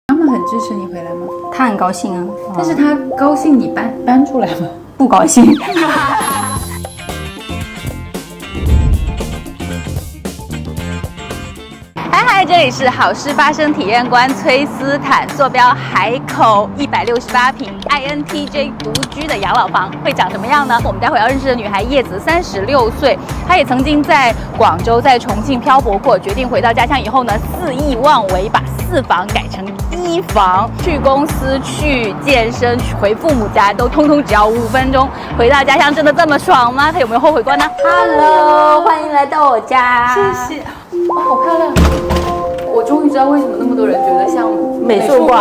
妈妈很支持你回来吗？他很高兴啊，但是他高兴你搬出来吗？不高兴。嗨，这里是好事发生体验馆崔斯坦，坐标海口168平 INTJ 独居的养老房，会长什么样呢？我们待会要认识的女孩叶子36岁，她也曾经在广州、在重庆漂泊过，决定回到家乡以后呢，肆意妄为，把4房改成1房，去公司、去健身、回父母家都通通只要5分钟。回到家乡真的这么爽吗？她有没有后悔过呢 Hello， 欢迎来到我家。谢谢。哦，好漂亮！我终于知道为什么那么多人觉得像美术馆。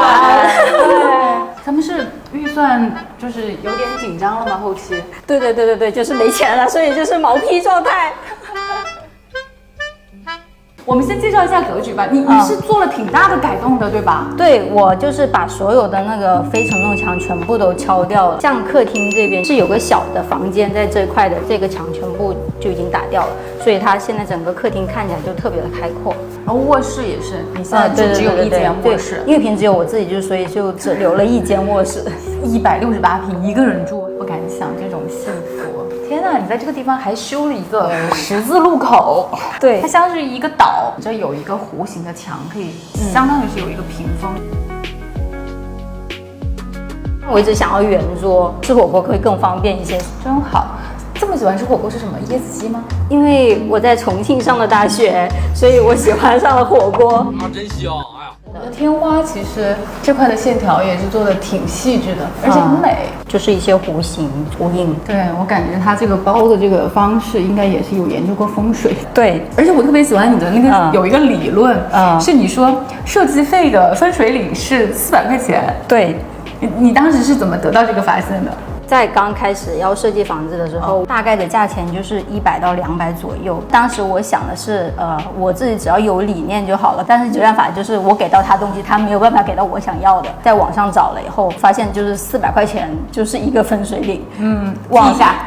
对，他们是预算就是有点紧张了吗？后期？对，就是没钱了，所以就是毛坯状态。我们先介绍一下格局吧。你是做了挺大的改动的，对吧？对，我就是把所有的那个非承重墙全部都敲掉了。像客厅这边是有个小的房间，在这块的这个墙全部就已经打掉了，所以它现在整个客厅看起来就特别的开阔。然后卧室也是，你现在就只有一间卧室，因为平时只有我自己住，所以就只留了一间卧室。168平一个人住，不敢想这种幸福。天哪，你在这个地方还修了一个十字路口，对，它像是一个岛，这有一个弧形的墙，可以相当于是有一个屏风。我一直想要圆桌，吃火锅会更方便一些。真好。这么喜欢吃火锅是什么？椰子鸡吗？因为我在重庆上的大学，所以我喜欢上了火锅。啊，真香！哎呀，我的天花其实这块的线条也是做的挺细致的，而且很美。就是一些弧形、呼应。对，我感觉它这个包的这个方式应该也是有研究过风水。对，而且我特别喜欢你的那个有一个理论，是你说设计费的分水岭是400块钱。对，你当时是怎么得到这个发现的？在刚开始要设计房子的时候，大概的价钱就是100到200左右。当时我想的是，我自己只要有理念就好了。但是没办法，就是我给到他东西，他没有办法给到我想要的。在网上找了以后，发现就是400块钱就是一个分水岭。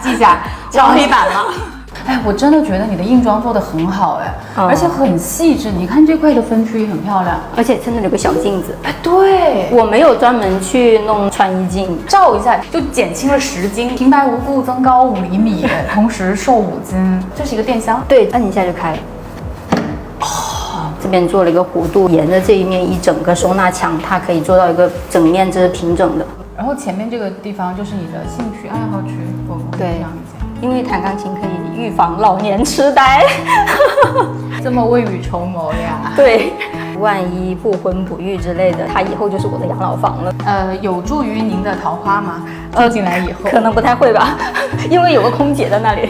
记下，找黑板嘛。哎，我真的觉得你的硬装做得很好，哎，而且很细致。你看这块的分区也很漂亮，而且真的有个小镜子。哎，对，我没有专门去弄穿衣镜，照一下就减轻了10斤，平白无故增高5厘米，同时瘦5斤。这是一个电箱，对，按一下就开了。这边做了一个弧度，沿着这一面一整个收纳墙，它可以做到一个整面这是平整的。然后前面这个地方就是你的兴趣爱好区，我这样理解。因为弹钢琴可以预防老年痴呆，这么未雨绸缪呀。对，万一不婚不育之类的，它以后就是我的养老房了。有助于您的桃花吗？住进来以后可能不太会吧，因为有个空姐在那里。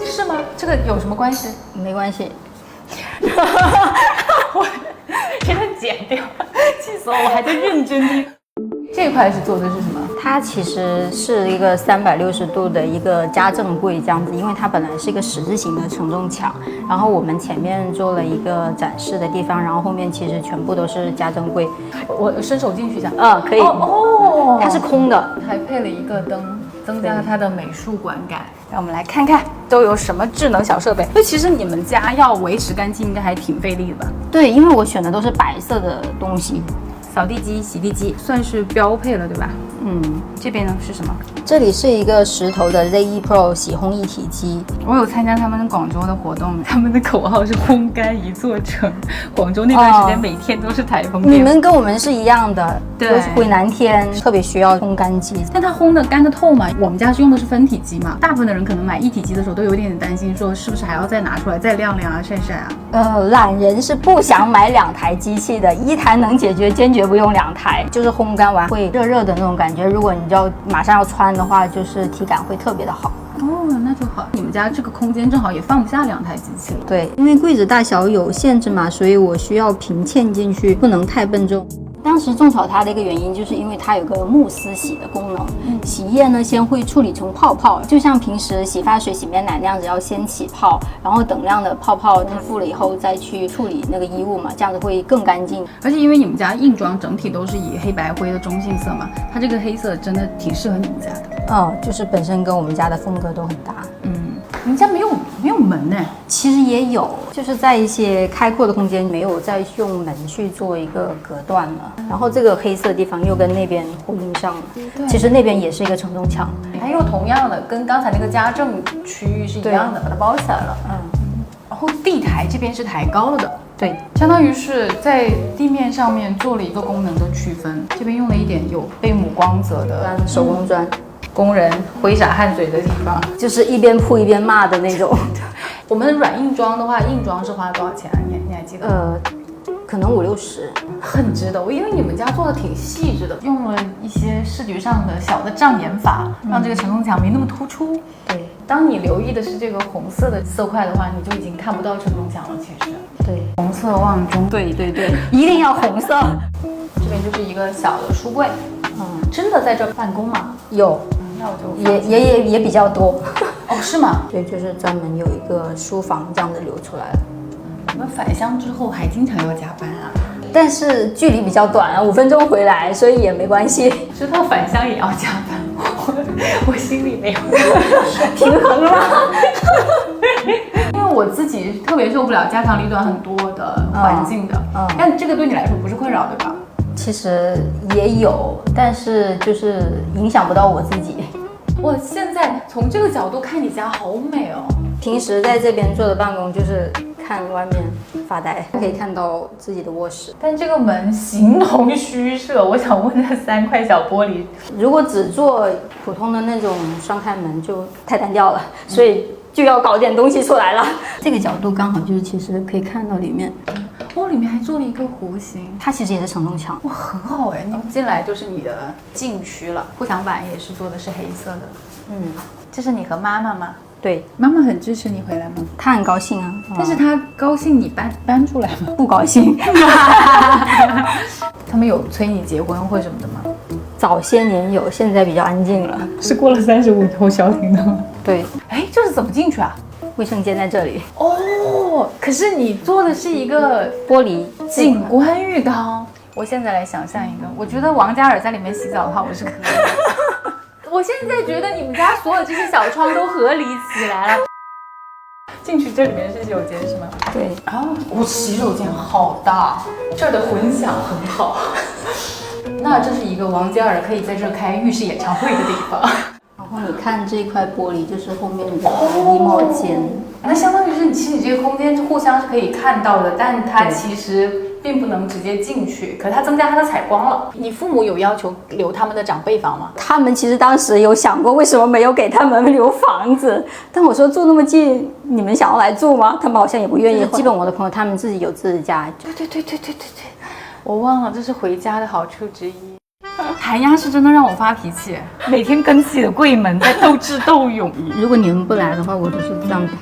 是吗？这个有什么关系？没关系。我给它剪掉，气死我！我还在认真听。这块是做的是什么？它其实是一个360度的一个家政柜这样子，因为它本来是一个十字形的承重墙，然后我们前面做了一个展示的地方，然后后面其实全部都是家政柜。我伸手进去一下。可以。它是空的，还配了一个灯，增加它的美术馆感。让我们来看看都有什么智能小设备。所以其实你们家要维持干净，应该还挺费力的吧？对，因为我选的都是白色的东西。扫地机、洗地机算是标配了，对吧？这边呢是什么？这里是一个石头的 ZE Pro 洗烘一体机。我有参加他们广州的活动，他们的口号是烘干一座城。广州那段时间每天都是台风天。你们跟我们是一样的，对，回南天特别需要烘干机。但它烘的干的透嘛？我们家是用的是分体机嘛，大部分的人可能买一体机的时候都有点担心，说是不是还要再拿出来再晾晾啊、晒晒啊？懒人是不想买2台机器的，一台能解决，坚决不用2台。就是烘干完会热热的那种感觉，如果你马上要穿的话，就是体感会特别的好。那就好。你们家这个空间正好也放不下2台机器了。对，因为柜子大小有限制嘛，所以我需要平嵌进去，不能太笨重。当时种草它的一个原因，就是因为它有个慕斯洗的功能。洗液呢，先会处理成泡泡，就像平时洗发水、洗面奶那样子，要先起泡，然后等量的泡泡恢复了以后，再去处理那个衣物嘛，这样子会更干净。而且因为你们家硬装整体都是以黑白灰的中性色嘛，它这个黑色真的挺适合你们家的。就是本身跟我们家的风格都很搭。你们家没有门呢？其实也有，就是在一些开阔的空间没有再用门去做一个隔断了。然后这个黑色的地方又跟那边呼应上了。其实那边也是一个承重墙，还有同样的，跟刚才那个家政区域是一样的，把它包起来了。然后地台这边是抬高了的。对，相当于是在地面上面做了一个功能的区分。这边用了一点有贝母光泽的手工砖，工人挥洒汗水的地方，就是一边铺一边骂的那种。我们软硬装的话，硬装是花了多少钱啊？你还记得？可能50-60，很值得。因为你们家做的挺细致的，用了一些视觉上的小的障眼法，让这个承重墙没那么突出。对，当你留意的是这个红色的色块的话，你就已经看不到承重墙了。其实，对，红色望中，对，一定要红色。这边就是一个小的书柜。真的在这办公吗？有，那我就也比较多。哦，是吗？对，就是专门有一个书房这样的留出来了。你们返乡之后还经常要加班啊？但是距离比较短，5分钟回来，所以也没关系。知道返乡也要加班，我心里没有平衡了。因为我自己特别受不了家长里短很多的环境的，但这个对你来说不是困扰，对吧？其实也有，但是就是影响不到我自己。我现在从这个角度看你家好美哦。平时在这边坐的办公就是看外面发呆，可以看到自己的卧室。但这个门形同虚设，我想问这3块小玻璃，如果只做普通的那种双开门就太单调了，所以就要搞点东西出来了。这个角度刚好就是其实可以看到里面。里面还做了一个弧形，它其实也是承重墙。哇，很好哎！你进来就是你的禁区了。护墙板也是做的是黑色的。这是你和妈妈吗？对，妈妈很支持你回来吗？她很高兴啊，但是她高兴你搬出来吗？不高兴。他们有催你结婚或什么的吗？早些年有，现在比较安静了。是过了35以后消停的吗？对。哎，这是怎么进去啊？卫生间在这里哦，可是你做的是一个玻璃景观浴缸。我现在来想象一个，我觉得王嘉尔在里面洗澡的话，我是可以的。我现在觉得你们家所有这些小窗都合理起来了。进去这里面是洗手间是吗？对。我洗手间好大，这儿的混响很好。那这是一个王嘉尔可以在这开浴室演唱会的地方。然后你看这一块玻璃，就是后面的衣帽间。那相当于是其实你这个空间互相是可以看到的，但它其实并不能直接进去，可它增加它的采光了。你父母有要求留他们的长辈房吗？他们其实当时有想过为什么没有给他们留房子，但我说住那么近，你们想要来住吗？他们好像也不愿意。基本我的朋友他们自己有自己的家。对，我忘了，这是回家的好处之一。寒鸦是真的让我发脾气，每天跟自己的柜门在斗智斗勇。如果你们不来的话，我就是这样的。